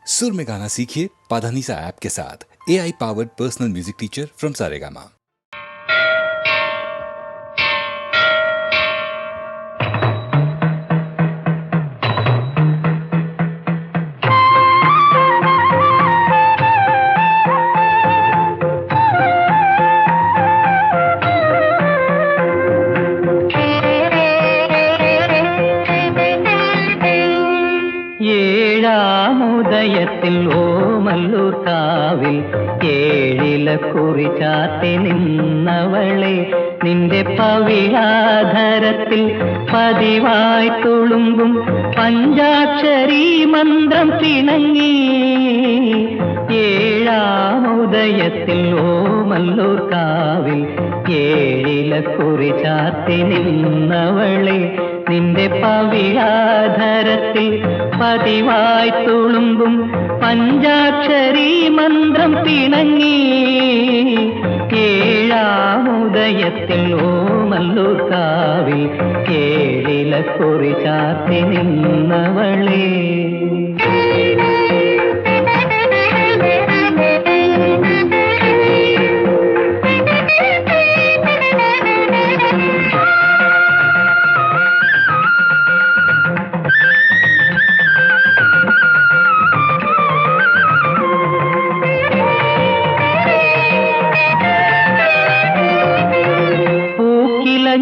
सुर में गाना सीखिए पाधानीसा ऐप के साथ। AI powered personal music teacher from Saregama. ഏഴാമുദയത്തിൽ ഓമല്ലൂർ കാവിൽ ഏഴിലക്കുറി ചാത്തി നിന്നവളെ നിന്റെ പവിഴാധരത്തിൽ പതിവായി തുളുമ്പും പഞ്ചാക്ഷരി മന്ത്രം പിണങ്ങി. ഏഴാമുദയത്തിൽ ഓമല്ലൂർ കാവിൽ ഏഴിലക്കുറി ചാത്തി നിന്നവളെ നിന്റെ പവിഴാധരത്തിൽ പതിവായി തുളുമ്പും പഞ്ചാക്ഷരി മന്ത്രം പിണങ്ങി. ഏഴാമുദയത്തിൽ ഓമല്ലൂർ കാവിൽ ഏഴിലക്കുറി ചാത്തി നിന്നവളെ.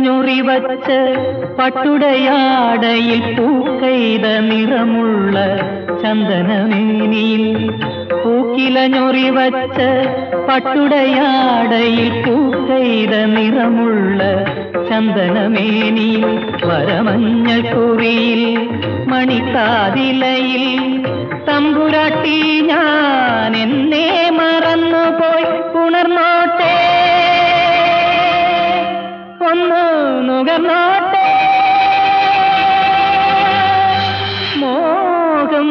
ഞൊറിവച്ച് പട്ടുടയാടയിൽ പൂക്കൈത നിറമുള്ള ചന്ദനമേനിയിൽ, പൂക്കില ഞൊറിവച്ച് പട്ടുടയാടയിൽ പൂക്കൈത നിറമുള്ള ചന്ദനമേനിയിൽ, വരമഞ്ഞൾ കുറിയിൽ മണിക്കാതിലയിൽ തമ്പുരാട്ടി ഞാൻ എന്നെ മറന്നുപോയി ഉണർന്നോട്ടെ, ഒന്ന് നുകർന്നോട്ടെ മോഹം,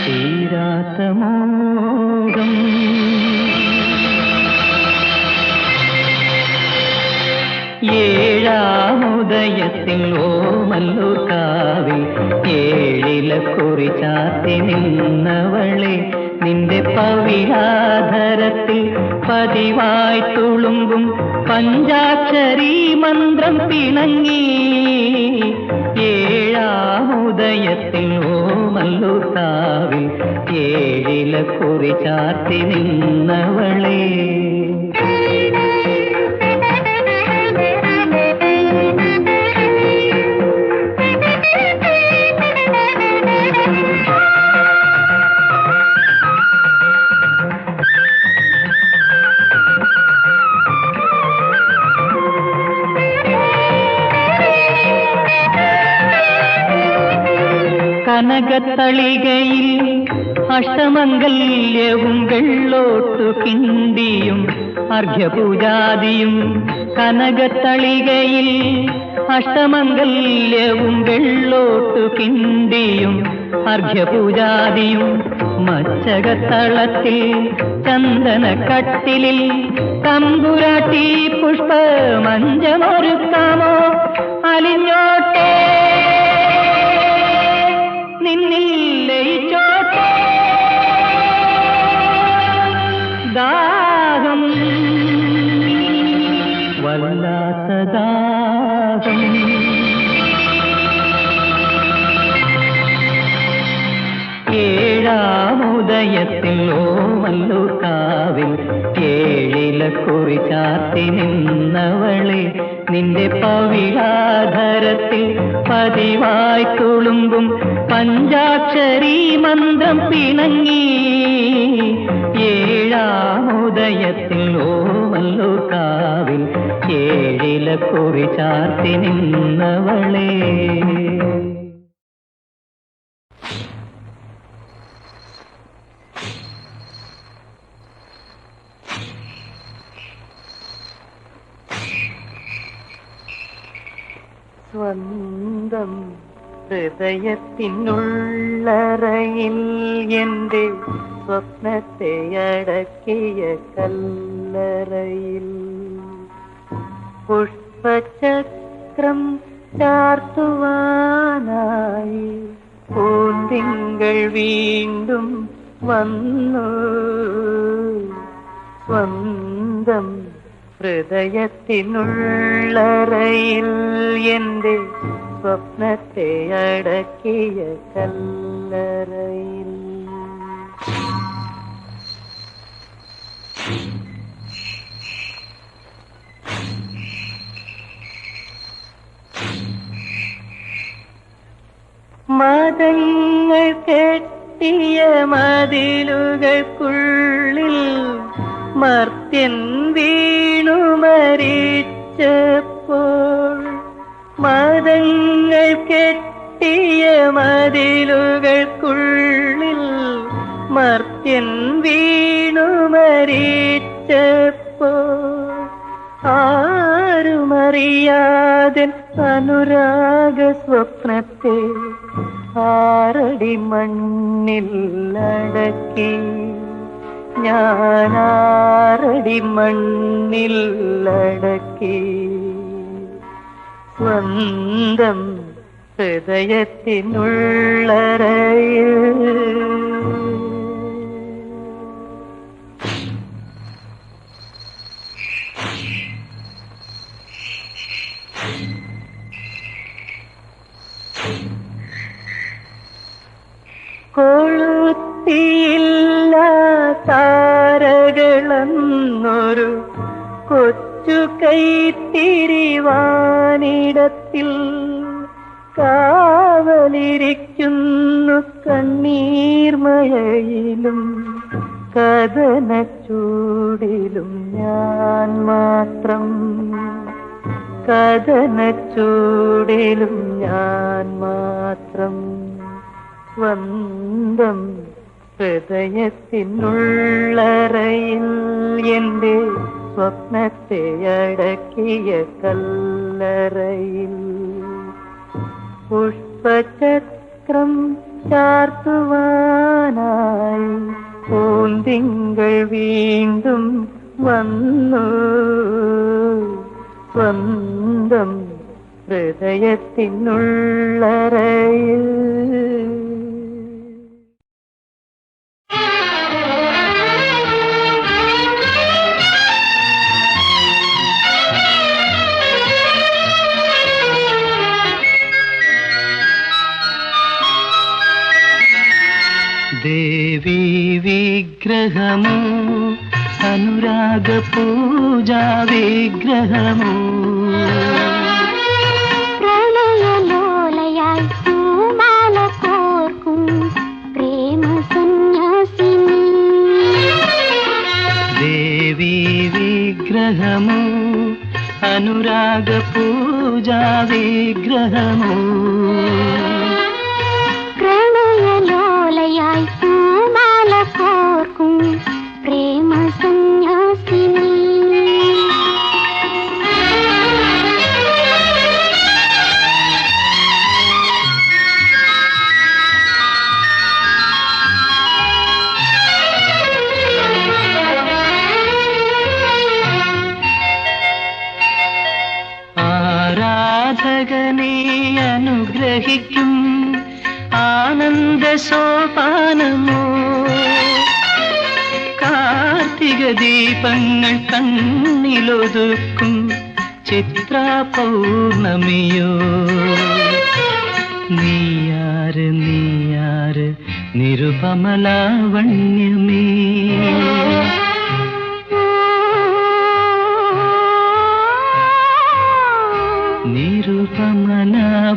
തീരാത്ത മോഹം. ഏഴാമുദയത്തിൽ ഓമല്ലൂർ കാവിൽ ഏഴിലക്കുറി ചാത്തി നിന്നവളെ നിന്റെ പവിഴാധരത്തിൽ പതിവായി തുളുമ്പും പഞ്ചാക്ഷരി മന്ത്രം പിണങ്ങി. ഏഴാമുദയത്തിൽ ഓമല്ലൂർ കാവിൽ ഏഴിലക്കുറി ചാത്തി നിന്നവളെ. കനകത്തളികയിൽ അഷ്ടമംഗല്യവും വെള്ളോട്ടു കിണ്ടിയും അർഘ്യപൂജാദിയും, കനകത്തളികയിൽ അഷ്ടമംഗല്യവും വെള്ളോട്ടു കിണ്ടിയും അർഘ്യപൂജാദിയും, മച്ചകത്തളത്തിൽ ചന്ദനക്കട്ടിലിൽ തമ്പുരാട്ടി പുഷ്പമഞ്ചമൊരുക്കാമോ, അലിഞ്ഞോട്ടെ നിന്നിൽ ലയിച്ചോട്ടെ ദാഹം, വല്ലാത്ത ദാഹം. ഏഴാമുദയത്തിൽ ഓമല്ലൂർ കാവിൽ ഏഴിലക്കുറി ചാത്തി നിന്നവളെ നിന്റെ പവിഴാധരത്തിൽ പതിവായി തുളുമ്പും പഞ്ചാക്ഷരി മന്ത്രം പിണങ്ങി. ഏഴാമുദയത്തിൽ ഓമല്ലൂർ കാവിൽ ഏഴിലക്കുറി ചാത്തി നിന്നവളെ. സ്വന്തം ഹൃദയത്തിനുള്ളറയിൽ എൻ്റെ സ്വപ്നത്തെ അടക്കിയ കല്ലറയിൽ പുഷ്പചക്രം ചാർത്തുവാനായി പൂന്തിങ്കൾ വീണ്ടും വന്നു സ്വന്തം ഹൃദയത്തിനുള്ളറയിൽ എൻ്റെ സ്വപ്നത്തെ അടക്കിയ കല്ലറയിൽ. മതങ്ങൾ കെട്ടിയ മതിലുകൾക്കുള്ളിൽ മർത്യൻ വീണു മരിച്ചപ്പോൾ, മതങ്ങൾ കെട്ടിയ മതിലുകൾക്കുള്ളിൽ മർത്യൻ വീണു മരിച്ചപ്പോൾ, ആരുമറിയാതെ അനുരാഗ സ്വപ്നത്തെ ആറടി മണ്ണിൽ അടക്കി ഞാനാറടി മണ്ണിൽ അടക്കി സ്വന്തം ഹൃദയത്തിനുള്ളറയിൽ. കൊളുത്തിയില്ല താരകളെന്നൊരു കൊച്ചു കൈത്തിരിവാനിടത്തിൽ കാവലിരിക്കുന്നു കണ്ണീർമഴയിലും കഥനച്ചൂടിലും ഞാൻ മാത്രം, കഥനച്ചൂടിലും ഞാൻ മാത്രം. സ്വന്തം ഹൃദയത്തിനുള്ളറയിൽ എൻ്റെ സ്വപ്നത്തെ അടക്കിയ കല്ലറയിൽ. പുഷ്പചക്രം ചാർത്തുവാനായി പൂന്തിങ്കൾ വീണ്ടും വന്നു സ്വന്തം ഹൃദയത്തിനുള്ളറയിൽ. ദേവീ വിഗ്രഹമോ അനുരാഗ പൂജാ വിഗ്രഹമോ, പ്രണയലോലയായി പൂമാല കോർക്കും പ്രേമ സന്യാസിനി. ദേവീ വിഗ്രഹമോ അനുരാഗ പൂജാ വിഗ്രഹമോ, പ്രണയലോലയായി പൂമാല കോർക്കും പ്രേമ സന്യാസിനി. ആരാധകനെ അനുഗ്രഹിക്കും ആനന്ദ സോപാനമോ, കാർത്തിക ദീപങ്ങൾ കണ്ണിലൊതുക്കും ചിത്ര പൗർണമിയോ. നീയാര് നീയാര് നിരുപമലാവണ്യമേ, നിരുപമലാവണ്യമേ.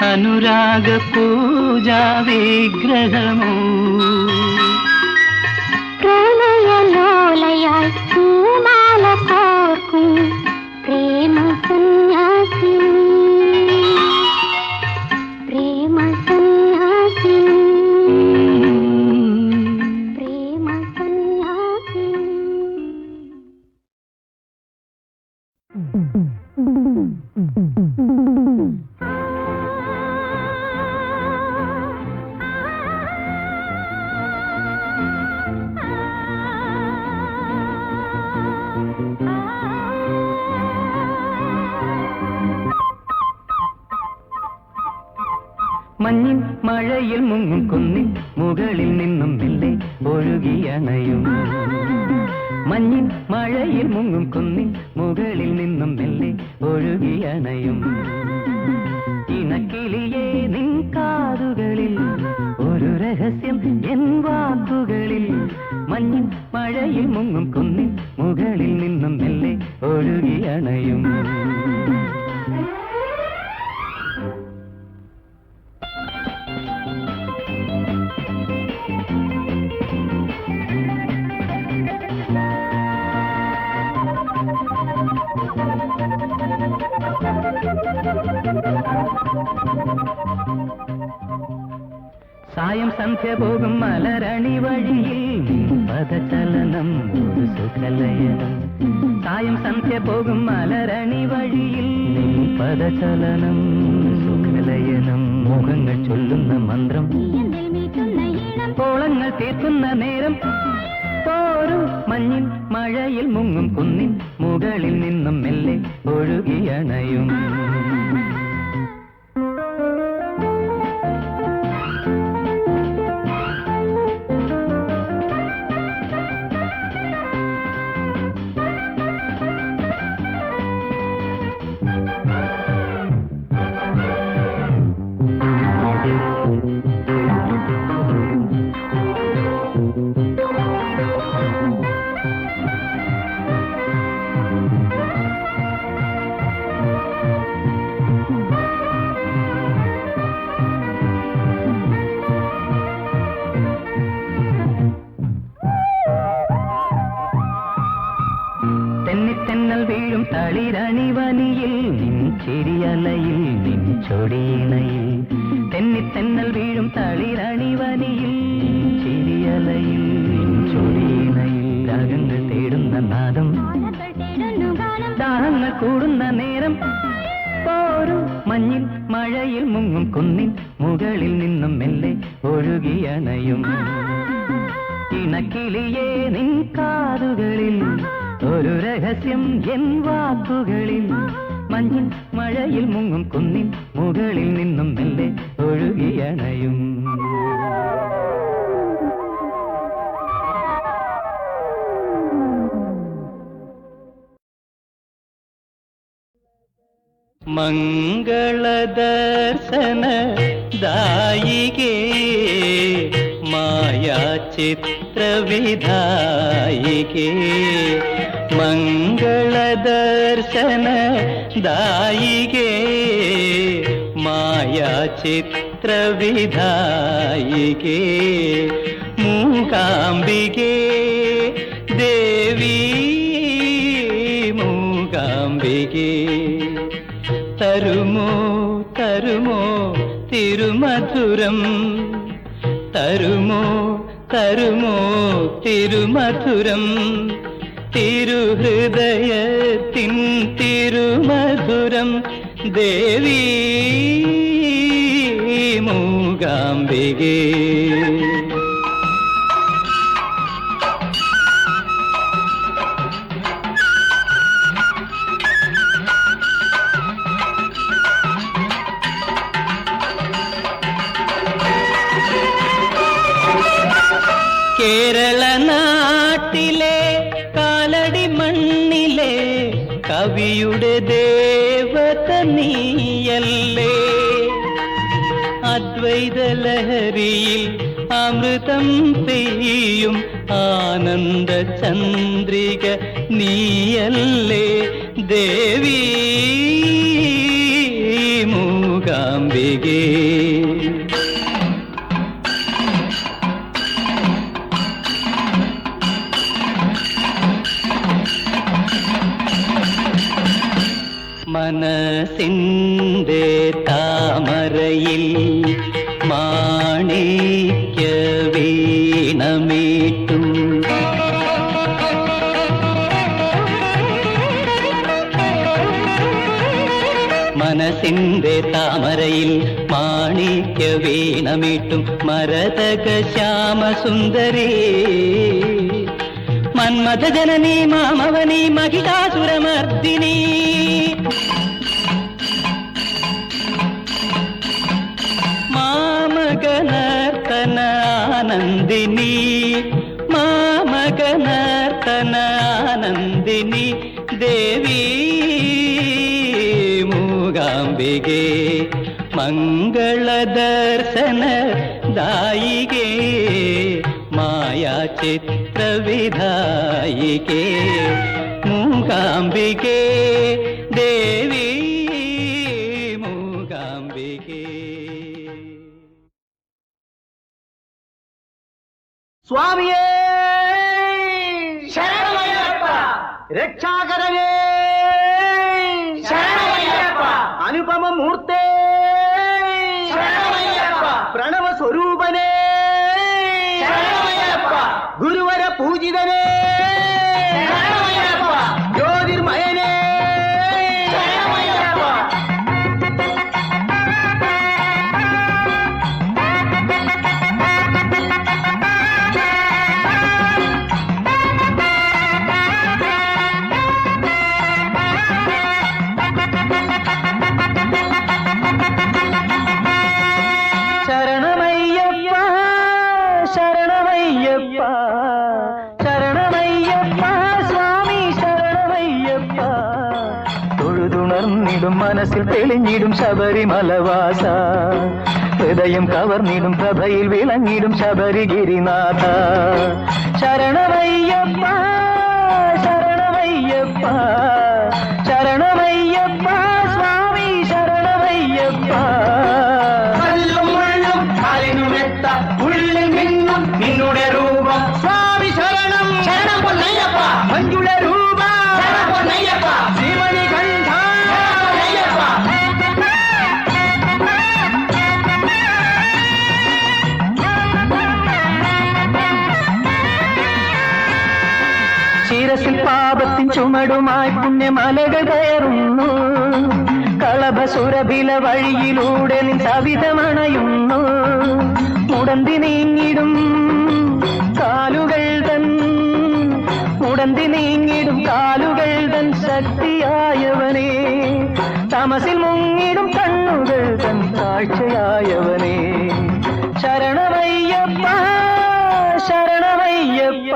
അനുരാഗ പൂജാ വിഗ്രഹമോ പ്രണയലോലയായി പൂമാല കോർക്കും പ്രേമ സന്യാസിനി പ്രേമ സന്യാസിനി പ്രേമ സന്യാസിനി. മഞ്ഞിൻ മഴയിൽ മുങ്ങും കുന്നിൻ മുകളിൽ നിന്നും മെല്ലെ ഒഴുകിയണയും മഞ്ഞിൻ മഴയിൽ മുങ്ങും കുന്നിൻ മുകളിൽ നിന്നും മെല്ലെ ഒഴുകിയണയും ഇണക്കിളിയേ നിൻ കാതുകളിൽ ഒരു രഹസ്യം എൻ വാക്കുകളിൽ മഞ്ഞിൻ മഴയിൽ മുങ്ങും കുന്നിൻ മുകളിൽ നിന്നും മെല്ലെ ഒഴുകിയണയും സായം സന്ധ്യ പോകും മലരണി വഴിയിൽ പദചലനം ഒരു സുഖലയനം സായം സന്ധ്യ പോകും മലരണി വഴിയിൽ പദചലനം സുഖലയനം മുഖങ്ങൾ ചൊല്ലുന്ന മന്ത്രം കോളങ്ങൾ തീർക്കുന്ന നേരം പോരും മഞ്ഞിൻ മഴയിൽ മുങ്ങും കുന്നിൻ മുകളിൽ നിന്നും മെല്ലെ ഒഴുകിയണയും തെന്നിത്തെന്നൽ വീഴും തളിരണിവനിയിൽ നിൻ ചെരിയലയിൽ നിൻ ചൊടിയിണയിൽ തെന്നിത്തെന്നൽ വീഴും തളിരണിവനിയിൽ ചെരിയലയിൽ നിൻ ചൊടിയിണയിൽ രാഗങ്ങൾ തേടുന്ന നാദം ദാഹങ്ങൾ കൂടുന്ന നേരം പോരും മഞ്ഞിൽ മഴയിൽ മുങ്ങും കുന്നിൻ മുകളിൽ നിന്നും മെല്ലെ ഒഴുകിയണയും ഇണക്കിളിയേ നിൻ കാതുകളിൽ ഒരു രഹസ്യം എൻ വാക്കുകളിൽ മഞ്ഞിൻ മഴയിൽ മുങ്ങും കുന്നിൻ മുകളിൽ നിന്നും മെല്ലെ ഒഴുകിയണയും മംഗളദർശന ദായികേ മായാചിത്രവിധായികേ മംഗളദർശന ദായികേ മായാചിത്രവിധായികേ മൂകാംബികേ ദേവി മൂകാംബികേ തരുമോ തരുമോ തിരുമധുരം തരുമോ തരുമോ തിരുമധുരം തിരുഹൃദയത്തിൻ തിരുമധുരം ദേവി മൂകാംബികേ കേരള നാട്ടിലെ കാലടി മണ്ണിലെ കവിയുടെ ദേവത നീയല്ലേ അദ്വൈത ലഹരിയിൽ അമൃതം പെയ്യും ആനന്ദ ചന്ദ്രിക നീയല്ലേ ദേവി മൂകാംബികേ മൂകാംബികേ. മനസ്സിൻ്റെ താമരയിൽ മാണിക്യ വീണമീട്ടും മനസ്സിൻ്റെ താമരയിൽ മാണിക്യ വീണമീട്ടും മരതക ശ്യാമസുന്ദരീ മന്മഥ ജനനീ മാമവനീ മഹിഷാസുരമർദിനീ. മാമകനർത്തനാനന്ദിനി മാമകനർത്തനാനന്ദിനി ദേവി മൂകാംബികേ. മംഗളദർശന ദായികേ മായാചിത്രവിധായികേ മൂകാംബികേ ദേവി മൂകാംബികേ. സ്വാമിയേ ശരണമയ്യപ്പ, രക്ഷാകരനേ ശരണമയ്യപ്പ, അനുപമമൂർത്തേ ശരണമയ്യപ്പ, പ്രണവ സ്വരൂപനേ ശരണമയ്യപ്പ, ഗുരുവര പൂജിതനേ ശരണമയ്യപ്പ, ജ്യോതിർമയനേ ശരണമയ്യപ്പ. ശരണമയ്യപ്പ ശരണമയ്യപ്പ ശരണമയ്യപ്പ സ്വാമി ശരണമയ്യപ്പ. തൊഴുതുണർന്നിടും മനസ്സിൽ തെളിഞ്ഞിടും ശബരിമലവാസ, ഹൃദയം കവർന്നിടും പ്രഭയിൽ വിളങ്ങിടും ശബരിഗിരിനാഥ. ശരണമയ്യപ്പ ശരണമയ്യപ്പ ശരണമയ്യപ്പ സ്വാമി ശരണമയ്യപ്പ. ഉള്ളിൽ മിന്നും നിന്നുടെ രൂപം സ്വാമി ശരണം ശരണം പൊന്നയ്യപ്പ. മഞ്ജുള രൂപ ശരണം പൊന്നയ്യപ്പ, ശ്രീമണി കണ്ഠ ശരണമയ്യപ്പ. ശിരസിൽ പാപത്തിൻ ചുമടുമായി പുണ്യമലകൾ കയറുന്നു, കളഭസുരഭില വഴിയിലൂടെ നിൻ സവിധമണയുന്നു. മുടന്തി നീങ്ങിടും കാലുകൾ തൻ മുടന്തി നീങ്ങിടും കാലുകൾ തൻ ശക്തിയായവനേ, തമസിൽ മുങ്ങിടും കണ്ണുകൾ തൻ കാഴ്ചയായവനേ. ശരണമയ്യപ്പ ശരണമയ്യപ്പ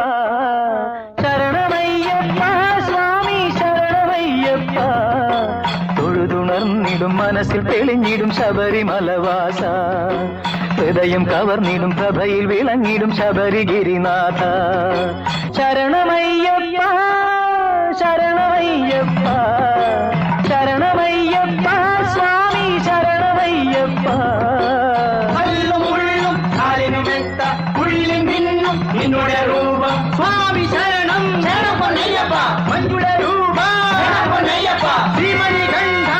ശരണമയ്യപ്പ സ്വാമി ശരണമയ്യപ്പ. തൊഴുതുണർന്നിടും മനസ്സിൽ തെളിഞ്ഞിടും ശബരിമലവാസ, ഹൃദയം കവർന്നിടും പ്രഭയിൽ വിളങ്ങിടും ശബരിഗിരിനാഥ. ശരണമയ്യപ്പ ശരണമയ്യപ്പ ശരണമയ്യപ്പ സ്വാമി ശരണമയ്യപ്പ. ഉള്ളിൽ മിന്നും നിന്നുടെ രൂപം സ്വാമി ശരണം ശരണം പൊന്നയ്യപ്പ. മഞ്ജുള രൂപ ശരണം പൊന്നയ്യപ്പ, ശ്രീമണി കണ്ഠ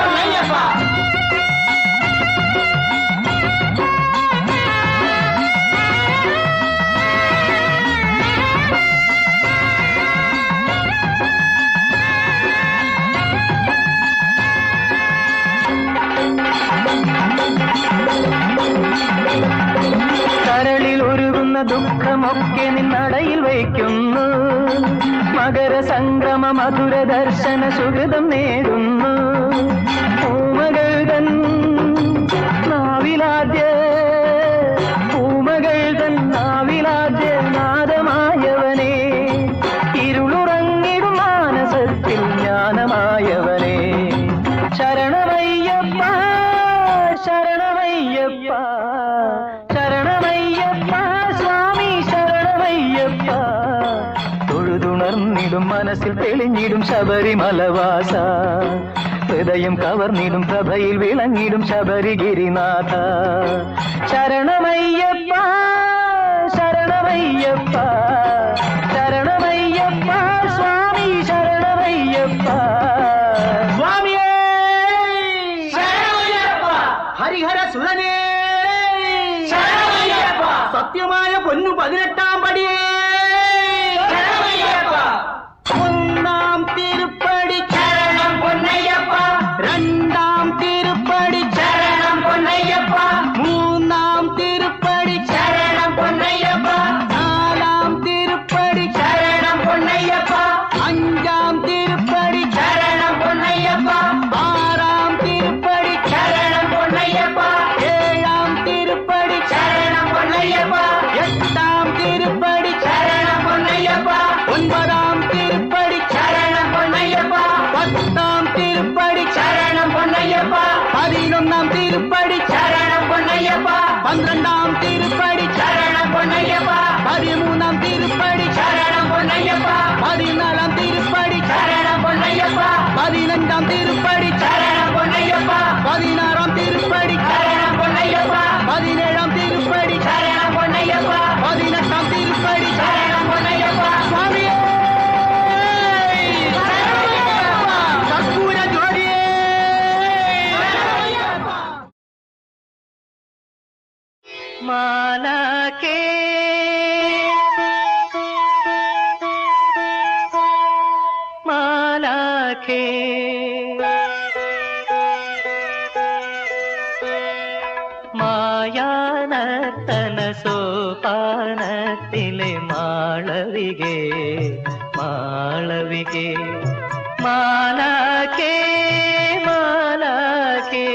പൊന്നയ്യപ്പ. കരളിൽ ഒരുകുന്ന ദുഃഖമൊക്കെ നിന്നടയിൽ വയ്ക്കുന്നു, മകരസംക്രമ മധുര ദർശന സുഹൃതം നേടുന്നു. പൂമകൾ തൻ നാവിലാദ്യ പൂമകൾ തൻ നാവിലാദ്യ നാദമായവനേ, ഇരുളുറങ്ങിടും മാനസത്തിൽ ജ്ഞാനമായവനേ. ശരണമയ്യപ്പ ശരണമയ്യപ്പ ശരണമയ്യപ്പ സ്വാമി ശരണമയ്യപ്പ. തൊഴുതുണർന്നിടും മനസ്സിൽ തെളിഞ്ഞിടും ശബരിമലവാസ, ഹൃദയം കവർന്നിടും പ്രഭയിൽ വിളങ്ങിടും ശബരിഗിരിനാഥ. ശരണമയ്യപ്പ ശരണമയ്യപ്പ ശരണമയ്യപ്പ സ്വാമി ശരണമയ്യപ്പ. സ്വാമിയേ ശരണമയ്യപ്പ. ഹരിഹര സുരനേ ശരണമയ്യപ്പ. സത്യമായ പൊന്നു 18-ാം പടിയേ ശരണമയ്യപ്പ. ഒന്നാം തിരുപ്പടി ശരണം പൊന്നയ്യപ്പ. രണ്ടാം തിരുപ്പടി ശരണം പൊന്നയ്യപ്പ. മൂന്നാം തിരുപ്പടി ശരണം പൊന്നയ്യപ്പ. നാലാം തിരുപ്പടി ശരണം പൊന്നയ്യപ്പ. അഞ്ചാം തിരുപ്പടി ശരണം പൊന്നയ്യപ്പ. ആറാം തിരുപ്പടി ശരണം പൊന്നയ്യപ്പ. ഏഴാം തിരുപ്പടി ശരണം പൊന്നയ്യപ്പ. എട്ടാം തിരുപ്പടി ശരണം പൊന്നയ്യപ്പ. ഒൻപതാം തിരുപ്പടി ശരണം പൊന്നയ്യപ്പ. പത്താം തിരുപ്പടി ശരണം പൊന്നയ്യപ്പ. 11-ാം തിരുപ്പടി ശരണം പൊന്നയ്യപ്പ. 12-ാം തിരുപ്പടി ശരണം പൊന്നയ്യപ്പ. 13-ാം തിരുപ്പടി ശരണം പൊന്നയ്യപ്പ. 14-ാം തിരുപ്പടി ശരണം പൊന്നയ്യപ്പ. 15-ാം തിരുപ്പടി ശരണം പൊന്നയ്യപ്പ. 16-ാം തിരുപ്പടി ശരണം പൊന്നയ്യപ്പ. 17-ാം തിരുപ്പടി ശരണം പൊന്നയ്യപ്പ. 18-ാം തിരുപ്പടി ശരണം പൊന്നയ്യപ്പ. സ്വാമിയേ കർപ്പൂര ജ്യോതിയേ മാലാഖേ മാലാഖേ മായാനർത്തന സോപാനത്തിലെ മാളവികേ മാളവികേ. മാലാഖേ മാലാഖേ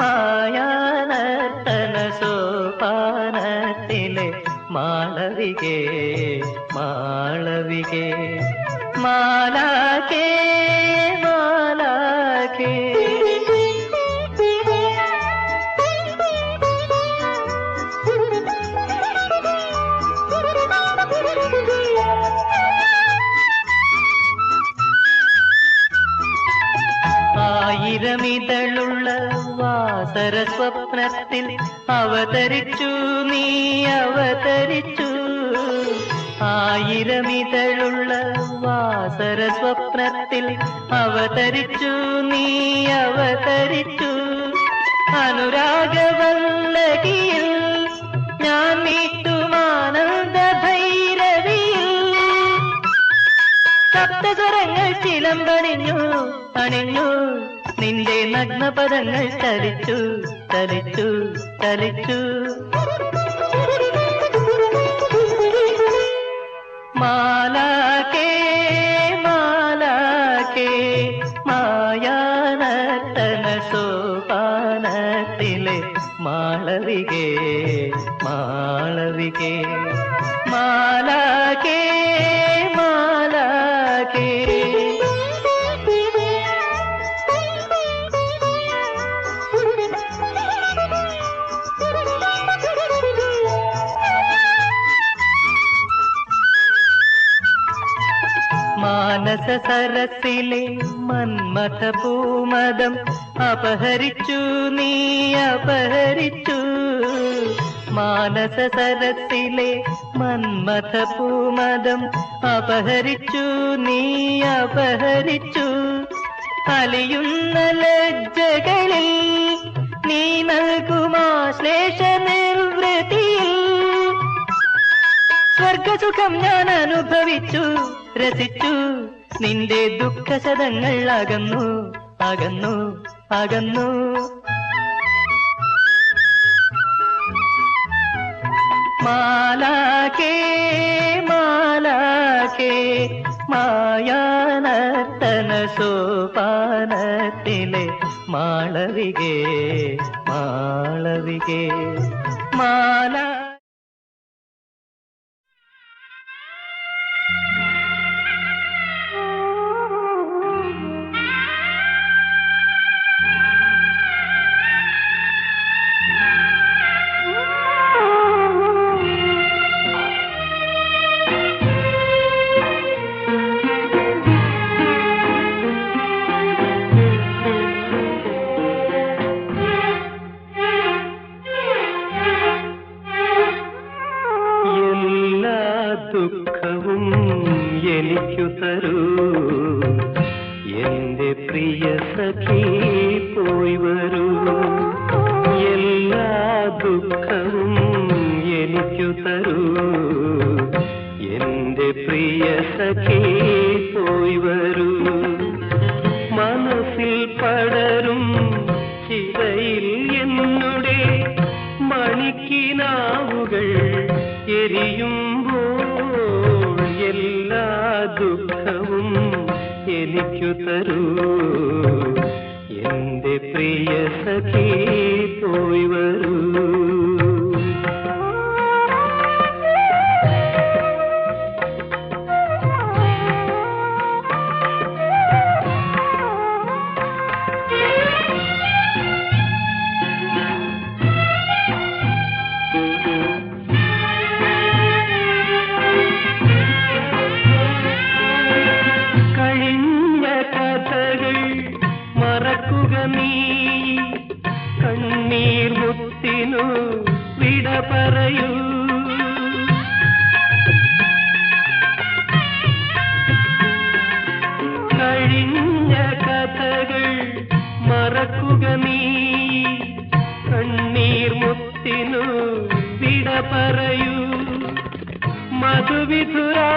മായാനർത്തന സോപാനത്തിലെ മാളവികേ മാളവികേ. മാലാഖേ മാലാഖേ ആയിരമിതളുള്ള വാസര സ്വപ്നത്തിൽ അവതരിച്ചു നീ അവതരിച്ചു. ആയിരമിതളുള്ള വാസര സ്വപ്നത്തിൽ അവതരിച്ചു നീ അവതരിച്ചു. അനുരാഗവല്ലകിയിൽ ഞാൻ മീട്ടുമാനന്ദ ഭൈരവിയിൽ സപ്തസ്വരങ്ങൾ ചിലമ്പണിഞ്ഞു അണിഞ്ഞു. നിന്റെ നഗ്നപദങ്ങൾ ചലിച്ചു ചലിച്ചു ചലിച്ചു. മാലാഖേ മാലാഖേ മായാനർത്തന സോപാനത്തിലെ മാളവികേ മാളവികേ. മാലാഖേ മാലാഖേ മാനസ സരസിലെ മന്മഥ പൂമദം അപഹരിച്ചു നീ അപഹരിച്ചു. മാനസ സരസിലെ മന്മഥ പൂമദം അപഹരിച്ചു നീ അപഹരിച്ചു. അലിയുന്ന ലജ്ജകളിൽ നീ നൽകുമാശ്ലേഷ നിർവൃതിയിൽ സ്വർഗസുഖം ഞാൻ അനുഭവിച്ചു രസിച്ചു. നിന്റെ ദുഃഖശതങ്ങൾ അകന്നു അകന്നു അകന്നു. മാലാഖേ മാലാഖേ മായാനർത്തന സോപാനത്തിലെ മാളവികേ മാളവികേ. മാലാ ദുഃഖവും എനിക്കു തരൂ എന്റെ പ്രിയ സഖി പോയി വരൂ എല്ലാ ദുഃഖവും എനിക്കു തരൂ എന്റെ പ്രിയ സഖി പോയി വരൂ മനസ്സിൽ പടരും ചിതയിൽ എന്നുടെ മണിക്കിനാവുകൾ എരിയുമ്പോൾ എല്ലാ ദുഃഖവും എനിക്കു തരൂ എന്റെ പ്രിയ സഖി പോയി വരൂ കണ്ണീർ മുത്തിനു വിട പറയൂ കഴിഞ്ഞ കഥകൾ മറക്കുക നീ കണ്ണീർ മുത്തിനു വിട പറയൂ മധുവിധുരാവുകൾ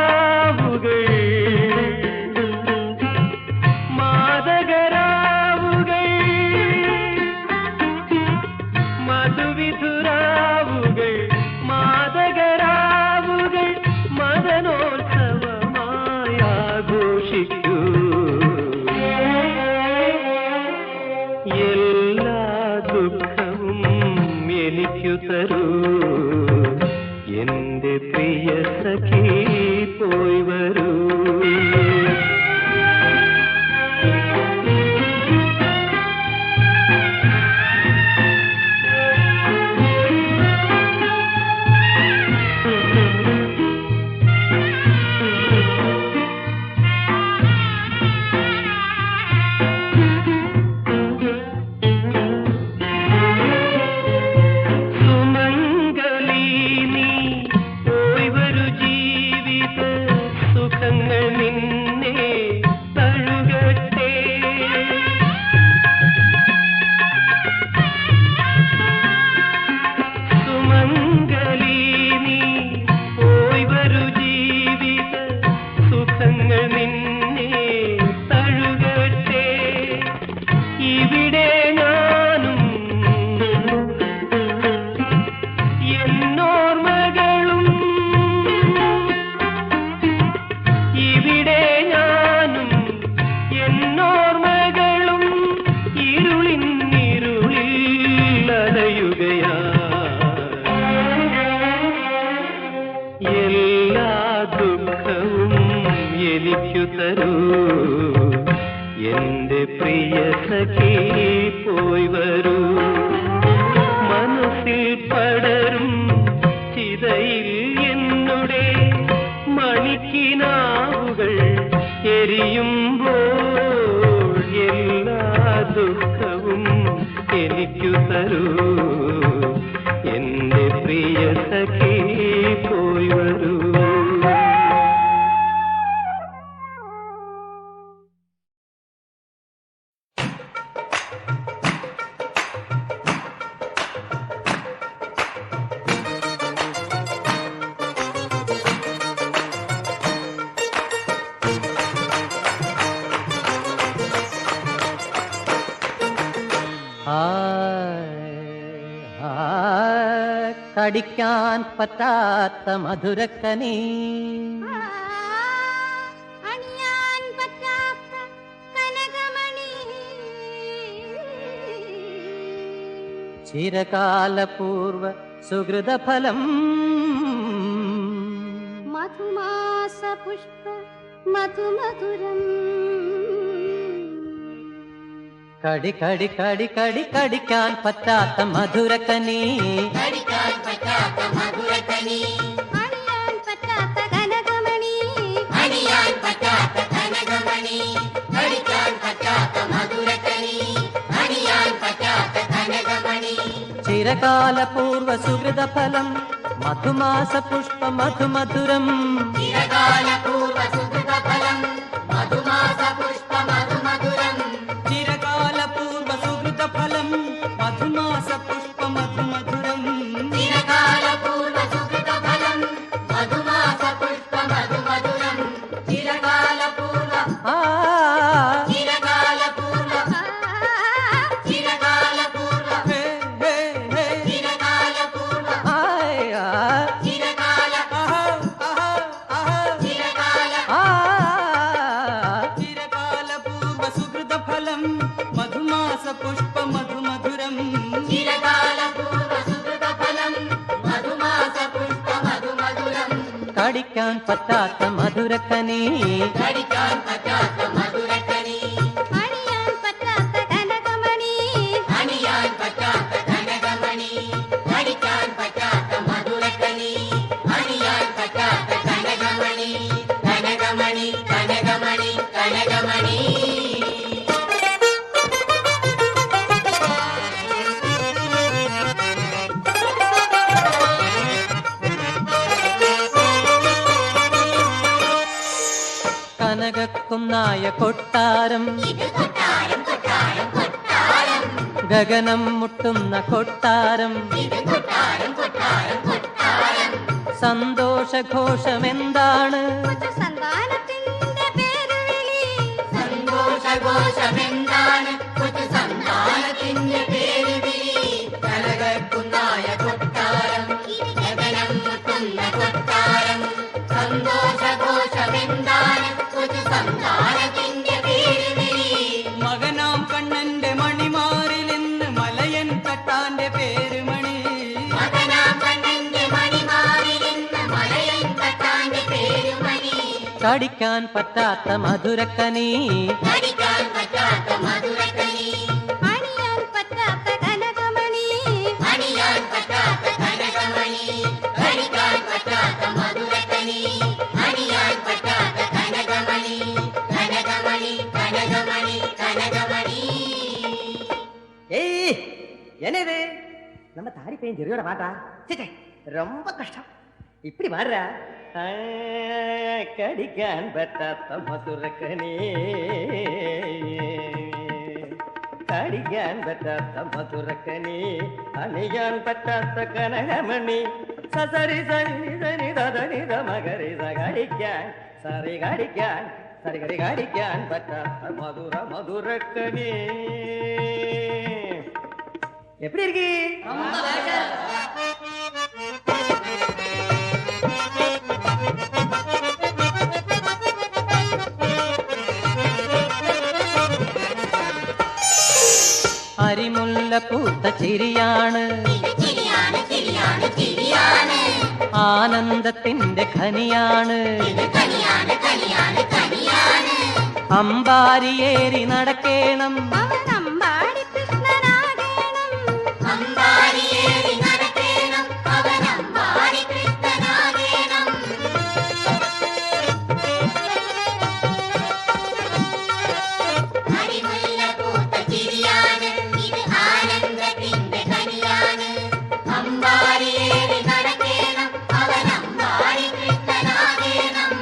തരൂ എന്റെ പ്രിയ സഖി പോയി വരൂ എല്ലാ ദുഃഖവും എനിക്കു തരൂ എന്റെ പ്രിയ സഖി പോയി വരൂ മനസ്സിൽ പടരും ചിതയിൽ എന്നുടെ മണിക്കിനാവുകൾ എരിയുമ്പോൾ എല്ലാ ദുഃഖവും എനിക്കു തരൂ എന്റെ പ്രിയ സഖി പോയി വരൂ കടിക്കാൻ പറ്റാത്ത മധുരക്കനി അണിയാൻ പറ്റാത്ത കനകമണി ചിരകാലപൂർവ സുഹൃതഫലം മധുമാസ പുഷ്പ മധുമധുരം കടി കടി കടി കടി കടിക്കാൻ പറ്റാത്ത മധുരക്കനി അണിയാൻ പറ്റാത്ത കനകമണി അണിയാൻ പറ്റാത്ത കനകമണി കടിക്കാൻ പറ്റാത്ത മധുരക്കനി അണിയാൻ പറ്റാത്ത കനകമണി ചിരകാലപൂർവ സുഹൃതഫലം మధుమాస పుష్ప మధుమధురం చిరకాల పూర్వ సుకృత ఫలం మధుమాస పుష్ప మధుమధురం చిరకాల పూర్వ సుకృత ఫలం మధుమాస పుష్ప మధుమధురం చిరకాల పూర్వ సుకృత ఫలం మధుమాస పుష్ప మధుమధురం చిరకాల పూర్వ చిరకాల పూర్వ చిరకాల పూర్వ చిరకాల పూర్వ చిరకాల చిరకాల చిరకాల పూర్వ సుకృత ఫలం మధుమాస పుష్ప మధుమధురం చిరకాల పూర్వ సుకృత ఫలం మధుమాస పుష్ప మధుమధురం കടിക്കാൻ പറ്റാത്ത മധുരക്കനി കടിക്കാൻ പറ്റാത്ത മധുരക്കനി അണിയാൻ പറ്റാത്ത കനകമണി അണിയാൻ പറ്റാത്ത കനകമണി കടിക്കാൻ പറ്റാത്ത മധുരക്കനി അണിയാൻ പറ്റാത്ത കനകമണി കനകമണി കനകമണി കനകമണി കനകക്കുന്നായ കൊട്ടാരം ഇത് കൊട്ടാരം കൊട്ടാരം കൊട്ടാരം ഗഗനം മുട്ടുന്ന കൊട്ടാരം ഇത് കൊട്ടാരം കൊട്ടാരം കൊട്ടാരം സന്തോഷഘോഷമെന്താണ് കൊച്ചു സന്താനത്തിന്റെ പേരുവിളി സന്തോഷഘോഷമെന്താണ് കൊച്ചു സന്താനത്തിന്റെ പേര് വിളി കലകൾക്കുന്നായ കൊട്ടാരം ഗഗനം മുട്ടുന്ന കൊട്ടാരം സന്തോഷഘോഷമെന്താണ് കൊച്ചു സന്താനത്തിന്റെ പേര് വിളി മകനാം കണ്ണന്റെ മണിമാറിൽ നിന്ന് മലയൻ തട്ടാന്റെ പേരുമണി മകനാം കണ്ണന്റെ മണിമാറിലിന്ന് മലയൻ തട്ടാന്റെ പേരുമണി കടിക്കാൻ പറ്റാത്ത മധുരക്കനി കടിക്കാൻ പറ്റാത്ത മധുരക്കനി അണിയാൻ പറ്റാത്ത കനകമണി അണിയാൻ പറ്റാത്ത കനകമണി കടിക്കാൻ പറ്റാത്ത മധുരക്കനി അണിയാൻ പറ്റാത്ത കനകമണി കനകമണി കനകമണി കനകമണി ഏയ് என்னது நம்ம தாடி பையன் ஜெரியோட மாட்டா சே ரொம்ப கஷ்டம் இப்படி மாறுறா கடிக்கான் பட்டாத்த மதுரக்கனே கடிக்கான் பட்டாத்த மதுரக்கனே அணியான் பட்டாத்த கனகமணி சசரி சரி சரி ததனி மகரி சகடிக்கான் சரி கடிக்கான் சரி கடி கடிக்கான் பட்டாத்த மதுர மதுரக்கனே எப்படி இருக்கு അരിമുല്ല പൂത്ത ചിരിയാണ് ഇത് ചിരിയാണ് ചിരിയാണ് ചിരിയാണ് ആനന്ദത്തിന്റെ ഖനിയാണ് ഇത് കനിയാണ് കനിയാണ് കനിയാണ് അമ്പാരിയേറി നടക്കേണം അവൻ അമ്പാടി കൃഷ്ണനാകേണം അമ്പാരിയേറി നടക്കേണം അവൻ അമ്പാടി കൃഷ്ണനാകേണം അരിമുല്ല പൂത്ത ചിരിയാണ് ഇത് ആനന്ദത്തിന്റെ കനിയാണ് അമ്പാരിയേറി നടക്കേണം അവൻ അമ്പാടി കൃഷ്ണനാകേണം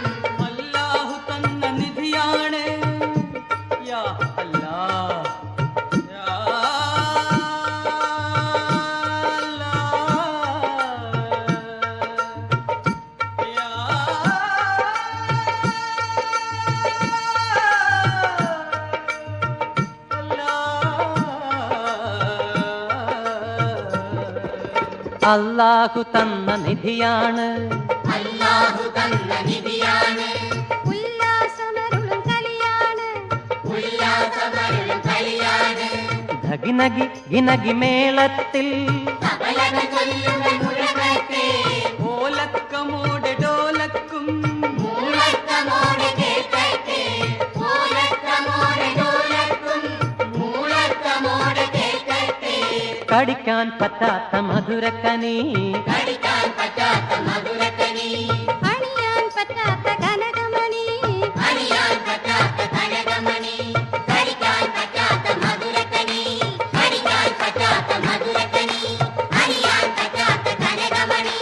അല്ലാഹു തന്ന നിധിയാണ് യാ അല്ലാ യാ അല്ലാ യാ അല്ലാഹു തന്ന നിധിയാണ് അല്ലാഹു തന്ന നിധിയാണ് ഉല്ലാസമരുളും കലിയാണ് ഉല്ലാസമരുളും കളിയാണ് ധഗിനഗി ഗിനഗി മേളത്തിൽ തബലകൾ ചൊല്ലുന്ന മുഴക്കത്തെ ഓലക്കമോടെ ഡോലക്കും മൂളക്കമോടെ കേൾക്കട്ടെ ഓലക്കമോടെ ഡോലക്കും മൂളക്കമോടെ കേൾക്കട്ടെ കടിക്കാൻ പറ്റാത്ത മധുരക്കനി കടിക്കാൻ പറ്റാത്ത മധുരക്കനി അണിയാൻ പറ്റാത്ത കനകമണി അണിയാൻ പറ്റാത്ത കനകമണി കടിക്കാൻ പറ്റാത്ത മധുരക്കനി കടിക്കാൻ പറ്റാത്ത മധുരക്കനി അണിയാൻ പറ്റാത്ത കനകമണി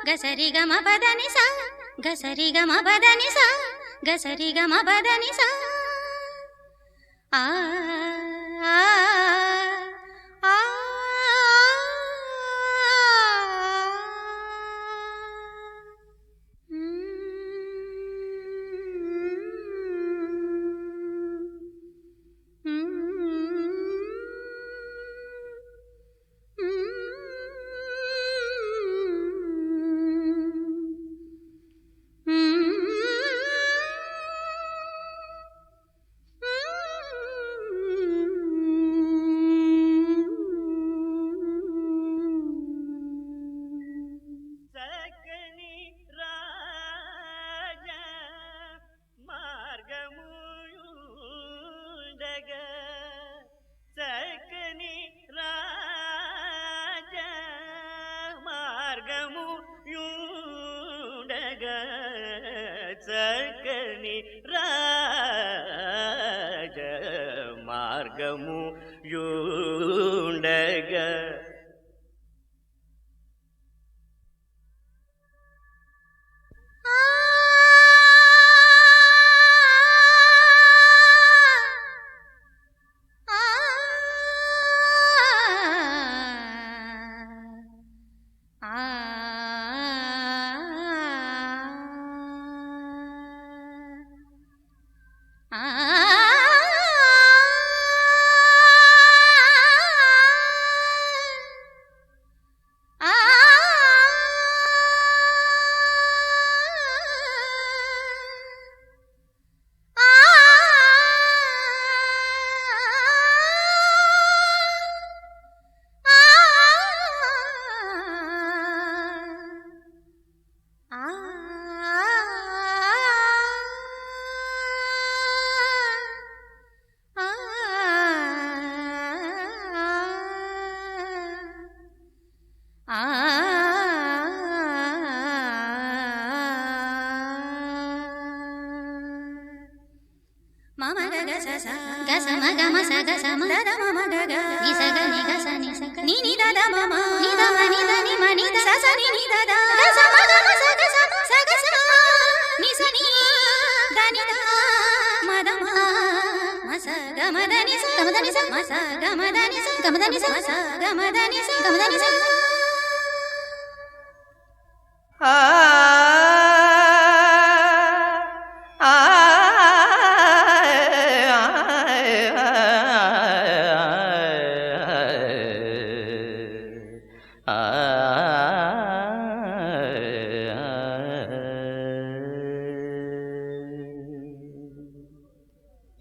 గసరి గమ పదని సా గసరి గమ పదని సా గసరి గమ పదని సా ఆ ఆ ఆ చక్కని రాజ మార్గముయుండగా చక్కని రాజ మార్గముయుండగా చక్కని రాజ మార్గముయుండగా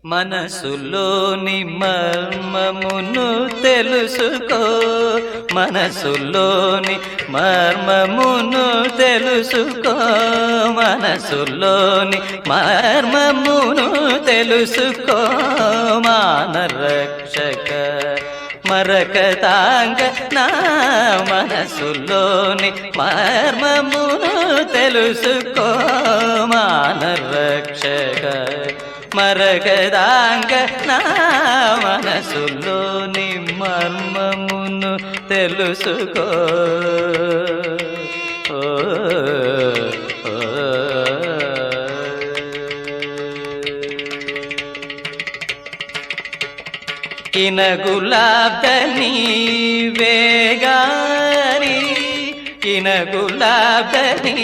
మనసులోని మర్మమును తెలుసుకో మనసులోని మర్మమును తెలుసుకో మనసులోని మర్మమును తెలుసుకో మానరక్షక మరకతాంగ నా మనసులోని మర్మమును తెలుసుకో మానరక్షక మరగదాంగ నా మనసులోని మర్మమును తెలుసుకో ఓ ఓ కిన గులాబ్దని వేగారి కిన గులాబ్దని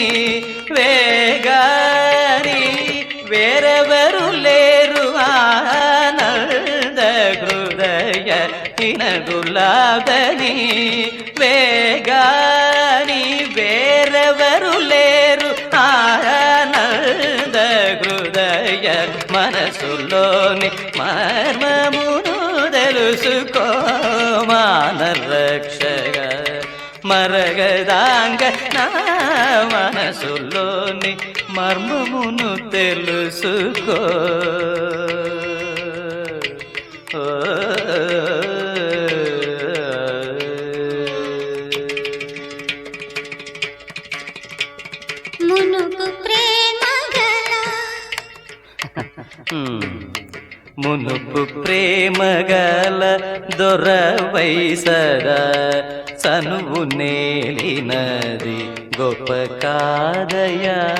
వేగారి వేరెవరు లేరు ఆనంద హృదయ కిన గులాబ్దని వేగాని వేరెవరు లేరు ఆనంద హృదయ మనసులోని మర్మమును తెలుసుకో మానరక్షక మరగదాంగ నా మనసులోని మర్మమును తెలుసుకో మునుపు ప్రేమగల దొరవైసరా చనువు నేలినది గొప్ప కాదయా.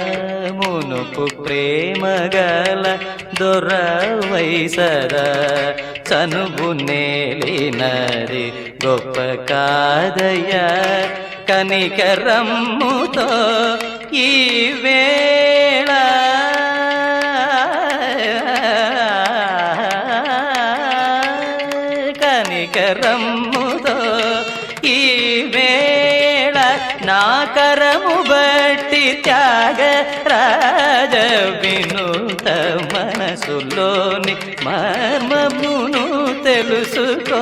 మునుపు ప్రేమగల దొరవైసరా చనువు నేలినది గొప్ప కాదయా. కనికరమ్ముతో ఈ వేళ కనికరమ్ముతో ఈ వేళ నా కరము బట్టి త్యాగ రాజ వినూత మనసులోని మర్మమును తెలుసుకో.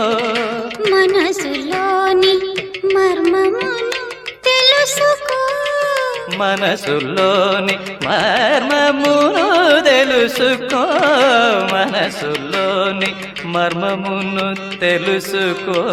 మనసులోని మర్మమును తెలుసుకో. మనసులోని మర్మమును తెలుసుకో. మనసులోని మర్మమును తెలుసుకో.